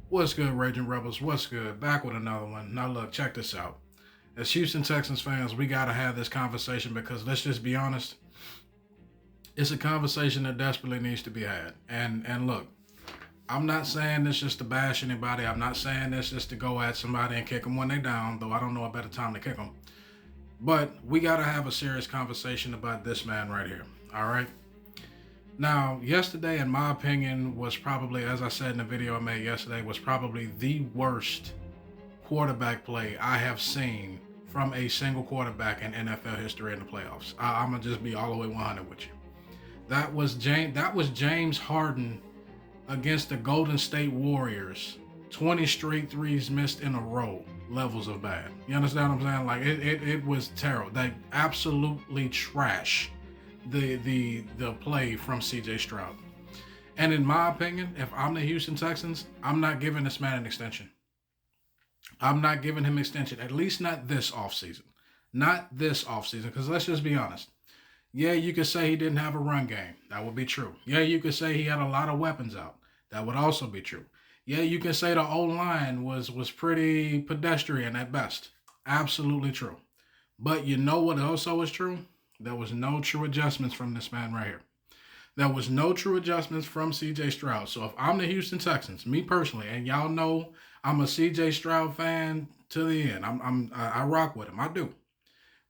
What's good, Raging Rebels? What's good? Back with another one. Now, look, check this out. As Houston Texans fans, we got to have this conversation because let's just be honest, it's a conversation that desperately needs to be had. And look, I'm not saying this just to bash anybody. I'm not saying this just to go at somebody and kick them when they're down, though I don't know a better time to kick them. But we got to have a serious conversation about this man right here. All right? Now, yesterday, in my opinion, was probably, as I said in the video I made yesterday, was probably the worst quarterback play I have seen from a single quarterback in NFL history in the playoffs. I'm gonna just be all the way 100 with you. That was James Harden against the Golden State Warriors. 20 straight threes missed in a row. Levels of bad. You understand what I'm saying? Like it was terrible. They absolutely trash the play from Cj Stroud. And in my opinion, if I'm the Houston Texans, I'm not giving this man an extension. I'm not giving him extension, at least not this offseason. Not this offseason, because let's just be honest. Yeah, you could say he didn't have a run game. That would be true. Yeah, you could say he had a lot of weapons out. That would also be true. Yeah, you can say the O-line was pretty pedestrian at best. Absolutely true. But you know what also is true? There was no true adjustments from this man right here. There was no true adjustments from Cj Stroud. So if I'm the Houston Texans, me personally, and y'all know I'm a Cj Stroud fan to the end. I rock with him. I do.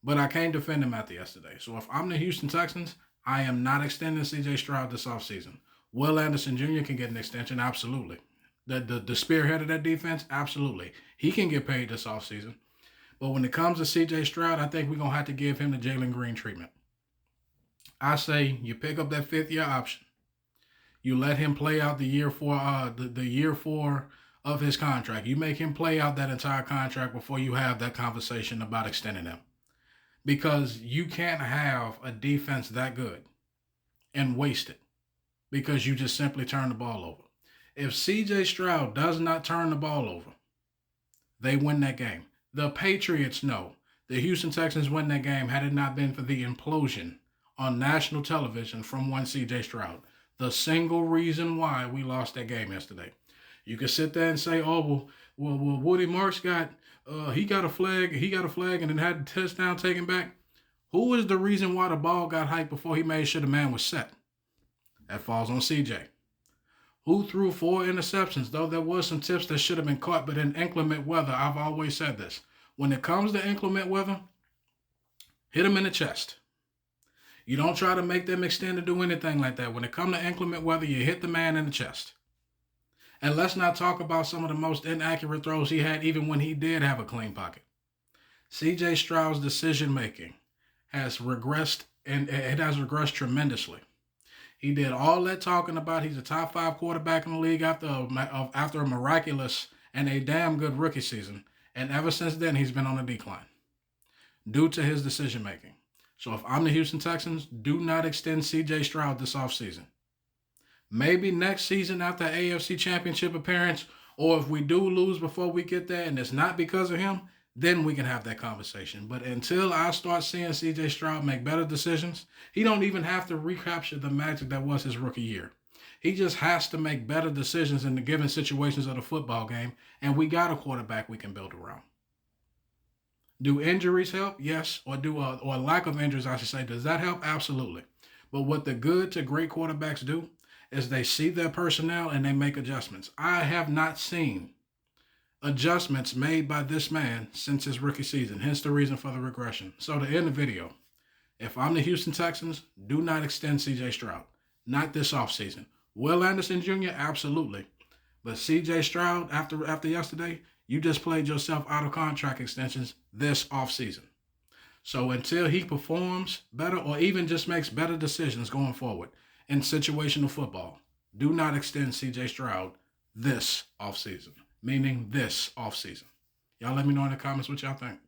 But I can't defend him after yesterday. So if I'm the Houston Texans, I am not extending Cj Stroud this offseason. Will Anderson Jr. can get an extension, absolutely. The spearhead of that defense, absolutely. He can get paid this offseason. But when it comes to Cj Stroud, I think we're going to have to give him the Jalen Green treatment. I say you pick up that fifth-year option. You let him play out the year four of his contract. You make him play out that entire contract before you have that conversation about extending him. Because you can't have a defense that good and waste it because you just simply turn the ball over. If Cj Stroud does not turn the ball over, they win that game. The Patriots know the Houston Texans win that game had it not been for the implosion on national television from one Cj Stroud. The single reason why we lost that game yesterday. You could sit there and say, oh, well Woody Marks he got a flag, and then had the touchdown taken back. Who is the reason why the ball got hyped before he made sure the man was set? That falls on CJ. Who threw 4 interceptions, though there was some tips that should have been caught, but in inclement weather, I've always said this. When it comes to inclement weather, hit them in the chest. You don't try to make them extend or do anything like that. When it comes to inclement weather, you hit the man in the chest. And let's not talk about some of the most inaccurate throws he had even when he did have a clean pocket. Cj Stroud's decision-making has regressed, and it has regressed tremendously. He did all that talking about he's a top 5 quarterback in the league after a miraculous and a damn good rookie season. And ever since then, he's been on a decline due to his decision-making. So if I'm the Houston Texans, do not extend Cj Stroud this offseason. Maybe next season after AFC Championship appearance, or if we do lose before we get there and it's not because of him, then we can have that conversation. But until I start seeing Cj Stroud make better decisions, he don't even have to recapture the magic that was his rookie year. He just has to make better decisions in the given situations of the football game, and we got a quarterback we can build around. Do injuries help? Yes. Or or lack of injuries, I should say. Does that help? Absolutely. But what the good to great quarterbacks do is they see their personnel and they make adjustments. I have not seen adjustments made by this man since his rookie season. Hence the reason for the regression. So to end the video, if I'm the Houston Texans, do not extend Cj Stroud. Not this offseason. Will Anderson Jr., absolutely. But Cj Stroud, after yesterday, you just played yourself out of contract extensions this offseason. So until he performs better or even just makes better decisions going forward in situational football, do not extend Cj Stroud this offseason. Meaning this offseason. Y'all let me know in the comments what y'all think.